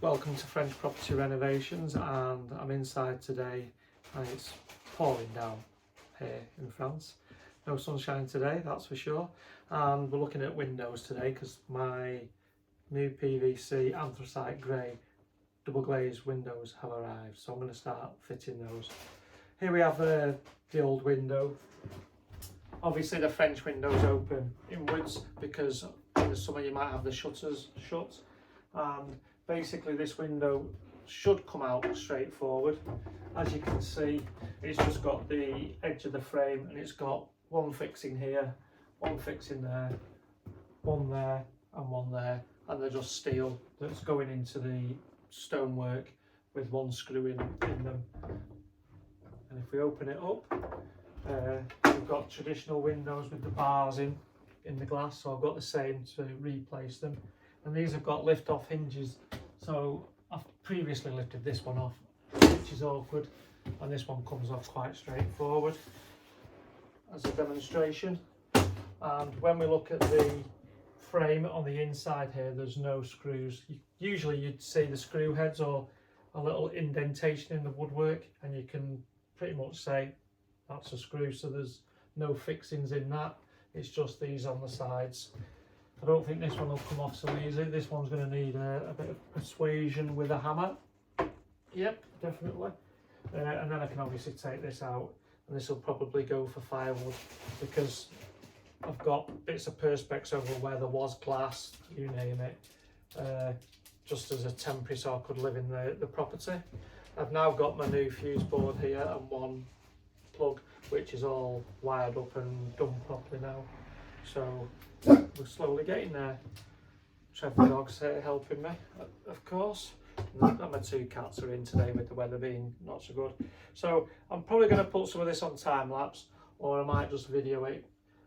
welcome to French Property Renovations, and I'm inside today and it's pouring down here in France. No sunshine today, that's for sure, and we're looking at windows today because my new PVC anthracite grey double glazed windows have arrived, so I'm going to start fitting those. Here we have the old window. Obviously the French windows open inwards because in the summer you might have the shutters shut, and basically this window should come out straight forward. As you can see, it's just got the edge of the frame and it's got one fixing here, one fixing there, one there and one there, and they're just steel that's going into the stonework with one screw in them. And if we open it up, we've got traditional windows with the bars in the glass, so I've got the same to replace them. And these have got lift off hinges, so I've previously lifted this one off, which is awkward, and this one comes off quite straightforward as a demonstration. And when we look at the frame on the inside here, there's no screws. Usually you'd see the screw heads or a little indentation in the woodwork, and you can pretty much say that's a screw, so there's no fixings in that. It's just these on the sides. I don't think this one will come off so easy. This one's going to need a bit of persuasion with a hammer. Yep, definitely. And then I can obviously take this out, and this will probably go for firewood because I've got bits of perspex over where there was glass, you name it, just as a temporary so I could live in the property. I've now got my new fuse board here and one plug which is all wired up and done properly now, so we're slowly getting there. Trevor dog's here helping me, of course, and my two cats are in today with the weather being not so good, so I'm probably going to put some of this on time lapse, or I might just video it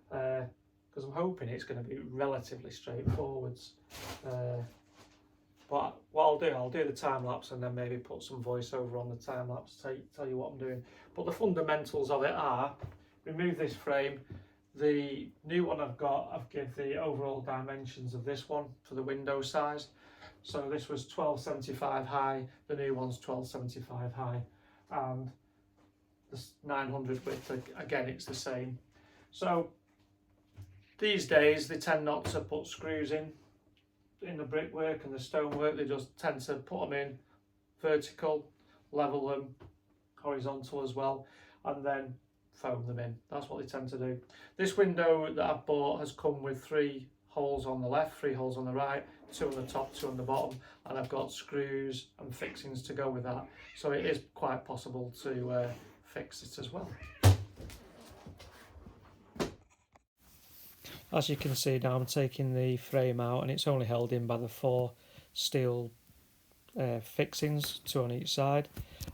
because I'm hoping it's going to be relatively straightforward. But what I'll do the time lapse and then maybe put some voiceover on the time lapse to tell you what I'm doing. But the fundamentals of it are: remove this frame. The new one I've given the overall dimensions of this one for the window size. So this was 1275 high, the new one's 1275 high, and the 900 width, again it's the same. So these days they tend not to put screws in the brickwork and the stonework. They just tend to put them in vertical, level them horizontal as well, and then foam them in. That's what they tend to do. This window that I've bought has come with 3 holes on the left, 3 holes on the right, 2 on the top, 2 on the bottom, and I've got screws and fixings to go with that, so it is quite possible to fix it as well. As you can see now, I'm taking the frame out and it's only held in by the 4 steel fixings, 2 on each side,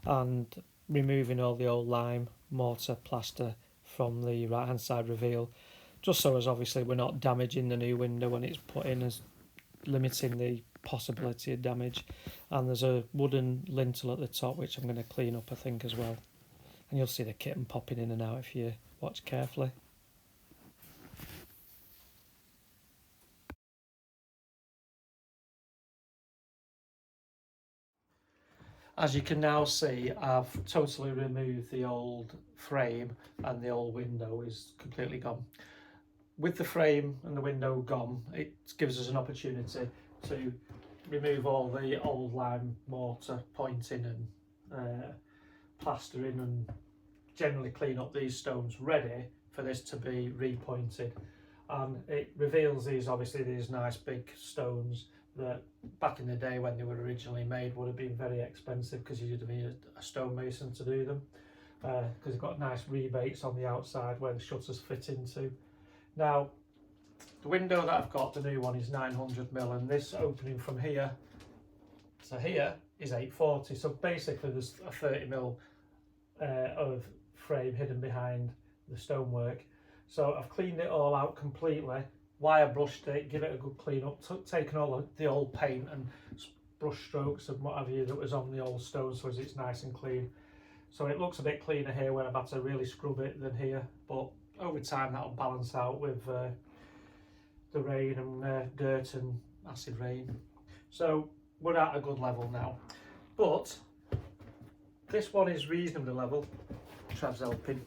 and removing all the old lime, mortar, plaster from the right hand side reveal, just so as obviously we're not damaging the new window when it's put in, as limiting the possibility of damage. And there's a wooden lintel at the top which I'm going to clean up, I think, as well, and you'll see the kitten popping in and out if you watch carefully. As you can now see, I've totally removed the old frame and the old window is completely gone. With the frame and the window gone, it gives us an opportunity to remove all the old lime mortar pointing and plastering, and generally clean up these stones ready for this to be repointed. And it reveals these nice big stones that back in the day when they were originally made would have been very expensive because you'd have needed a stonemason to do them, because they've got nice rebates on the outside where the shutters fit into. Now the window that I've got, the new one, is 900mm, and this opening from here to here is 840, so basically there's a 30mm of frame hidden behind the stonework. So I've cleaned it all out completely, wire brushed it, give it a good clean up, taken all of the old paint and brush strokes and what have you that was on the old stone, so as it's nice and clean. So it looks a bit cleaner here where I've had to really scrub it than here, but over time that'll balance out with the rain and dirt and acid rain. So we're at a good level now. But this one is reasonably level. Trav's helping.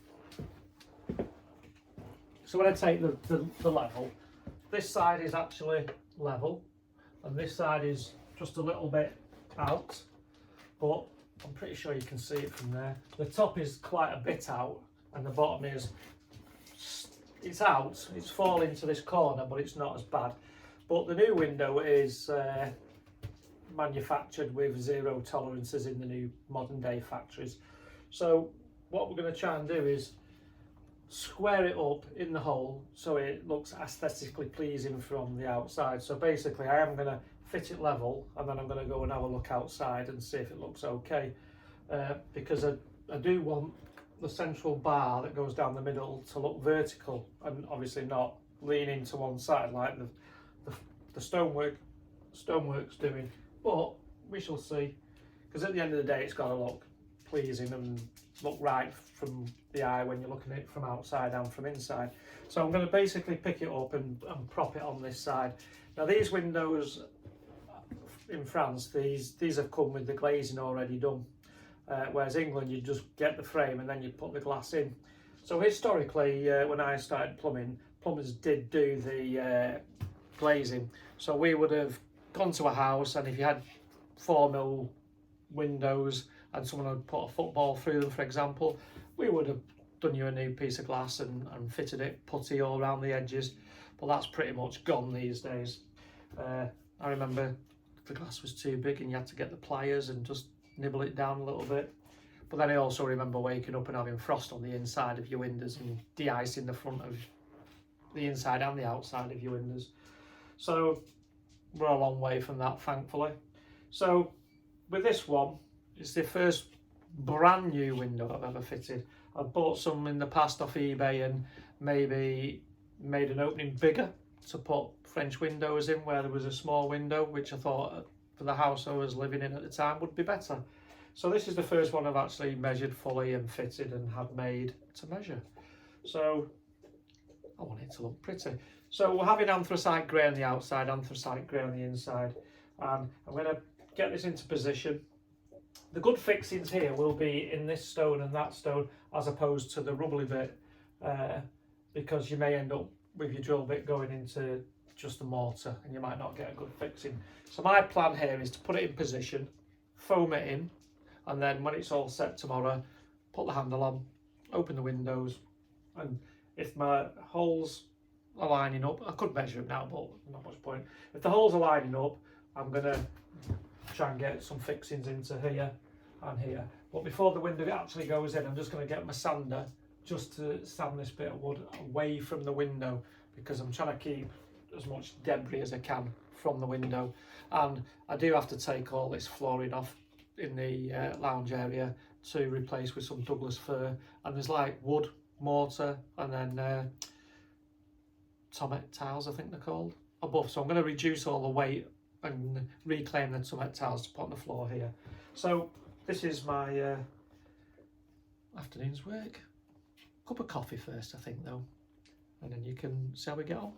So when I take the level, this side is actually level and this side is just a little bit out, but I'm pretty sure you can see it from there. The top is quite a bit out and the bottom is, it's out, it's falling to this corner, but it's not as bad. But the new window is manufactured with 0 tolerances in the new modern day factories. So what we're going to try and do is square it up in the hole so it looks aesthetically pleasing from the outside. So basically I am going to fit it level and then I'm going to go and have a look outside and see if it looks okay, because I do want the central bar that goes down the middle to look vertical and obviously not leaning to one side like the stonework's doing, but we shall see, because at the end of the day it's got to look pleasing and look right from the eye when you're looking at it from outside and from inside. So I'm going to basically pick it up and prop it on this side. Now these windows in France, these have come with the glazing already done, whereas England you just get the frame and then you put the glass in. So historically, when I started plumbing, plumbers did do the glazing. So we would have gone to a house and if you had 4mm windows and someone had put a football through them, for example, we would have done you a new piece of glass and fitted it putty all around the edges. But that's pretty much gone these days. I remember the glass was too big and you had to get the pliers and just nibble it down a little bit. But then I also remember waking up and having frost on the inside of your windows and de-icing the front of the inside and the outside of your windows. So we're a long way from that, thankfully. So with this one, it's the first brand new window I've ever fitted. I've bought some in the past off eBay and maybe made an opening bigger to put French windows in where there was a small window, which I thought for the house I was living in at the time would be better. So this is the first one I've actually measured fully and fitted and had made to measure. So I want it to look pretty. So we're having anthracite grey on the outside, anthracite grey on the inside, and I'm going to get this into position. The good fixings here will be in this stone and that stone as opposed to the rubbly bit, because you may end up with your drill bit going into just the mortar and you might not get a good fixing. So my plan here is to put it in position, foam it in, and then when it's all set tomorrow, put the handle on, open the windows, and if my holes are lining up, I could measure them now but not much point. If the holes are lining up, I'm going to try and get some fixings into here and here. But before the window actually goes in, I'm just going to get my sander just to sand this bit of wood away from the window, because I'm trying to keep as much debris as I can from the window. And I do have to take all this flooring off in the lounge area to replace with some Douglas fir, and there's like wood, mortar, and then tomet tiles I think they're called above. So I'm going to reduce all the weight and reclaim the tomet tiles to put on the floor here. So this is my afternoon's work. Cup of coffee first I think though, and then you can see how we get on.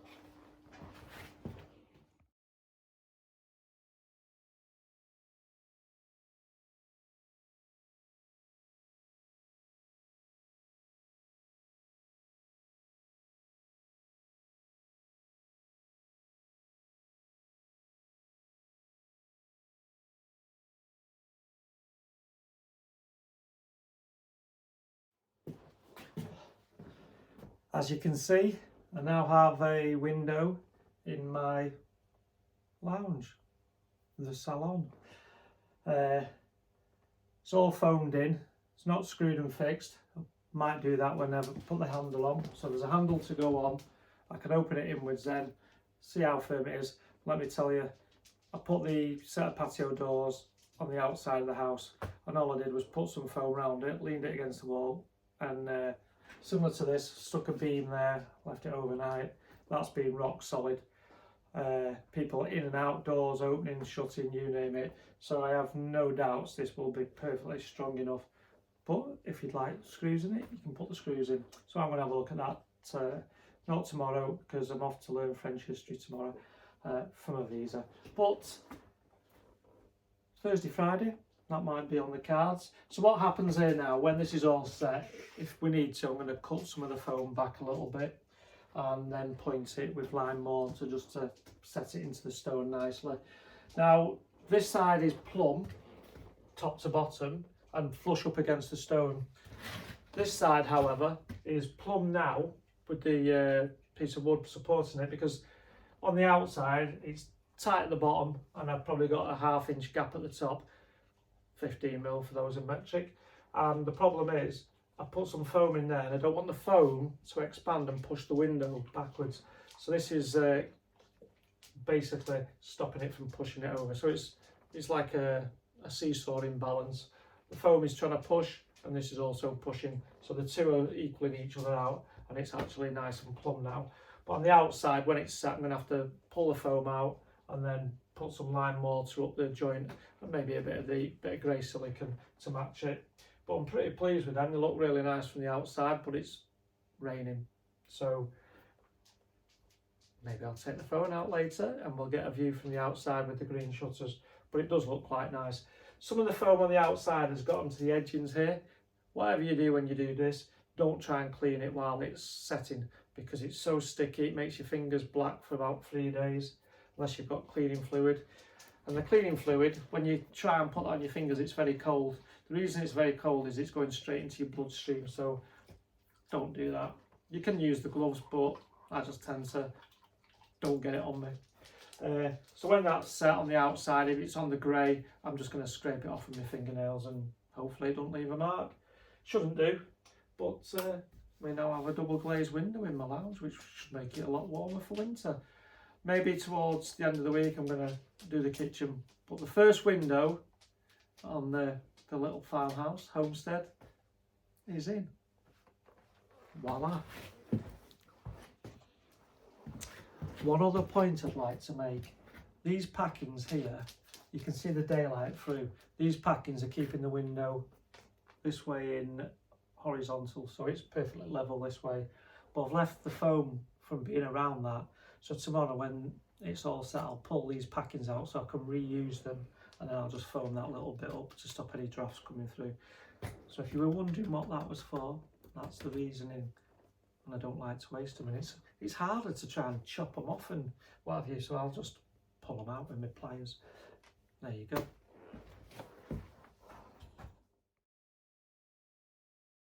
As you can see, I now have a window in my lounge, the salon. It's all foamed in, it's not screwed and fixed. I might do that when I put the handle on. So there's a handle to go on, I can open it inwards then, see how firm it is. Let me tell you, I put the set of patio doors on the outside of the house and all I did was put some foam around it, leaned it against the wall, and similar to this, stuck a beam there, left it overnight. That's been rock solid. People in and out, doors opening, shutting, you name it. So I have no doubts this will be perfectly strong enough. But if you'd like screws in it, you can put the screws in. So I'm going to have a look at that, not tomorrow because I'm off to learn French history tomorrow for my visa. But Thursday, Friday, that might be on the cards. So what happens here now, when this is all set, if we need to, I'm going to cut some of the foam back a little bit and then point it with lime mortar just to set it into the stone nicely. Now, this side is plumb, top to bottom, and flush up against the stone. This side, however, is plumb now with the piece of wood supporting it, because on the outside it's tight at the bottom and I've probably got a 1/2 inch gap at the top, 15mm for those in metric. And the problem is I put some foam in there and I don't want the foam to expand and push the window backwards. So this is basically stopping it from pushing it over. So it's like a seesaw imbalance. The foam is trying to push and this is also pushing. So the two are equaling each other out and it's actually nice and plumb now. But on the outside, when it's set, I'm going to have to pull the foam out and then put some lime mortar up the joint and maybe a bit of grey silicone to match it. But I'm pretty pleased with them. They look really nice from the outside, but it's raining. So maybe I'll take the phone out later and we'll get a view from the outside with the green shutters. But it does look quite nice. Some of the foam on the outside has got onto the edgings here. Whatever you do when you do this, don't try and clean it while it's setting, because it's so sticky, it makes your fingers black for about 3 days, unless you've got cleaning fluid. And the cleaning fluid, when you try and put that on your fingers, it's very cold. The reason it's very cold is it's going straight into your bloodstream, so don't do that. You can use the gloves, but I just tend to don't get it on me. So when that's set on the outside, if it's on the grey, I'm just going to scrape it off with my fingernails and hopefully it don't leave a mark. Shouldn't do, but we now have a double glazed window in my lounge, which should make it a lot warmer for winter. Maybe towards the end of the week I'm going to do the kitchen, but the first window on the little farmhouse homestead is in. Voila. One other point I'd like to make, these packings here, you can see the daylight through. These packings are keeping the window this way in horizontal, so it's perfectly level this way. But I've left the foam from being around that, so tomorrow when it's all set I'll pull these packings out so I can reuse them, and then I'll just foam that little bit up to stop any drafts coming through. So if you were wondering what that was for, that's the reasoning. And I don't like to waste them, and it's harder to try and chop them off and what have you, so I'll just pull them out with my pliers. There you go.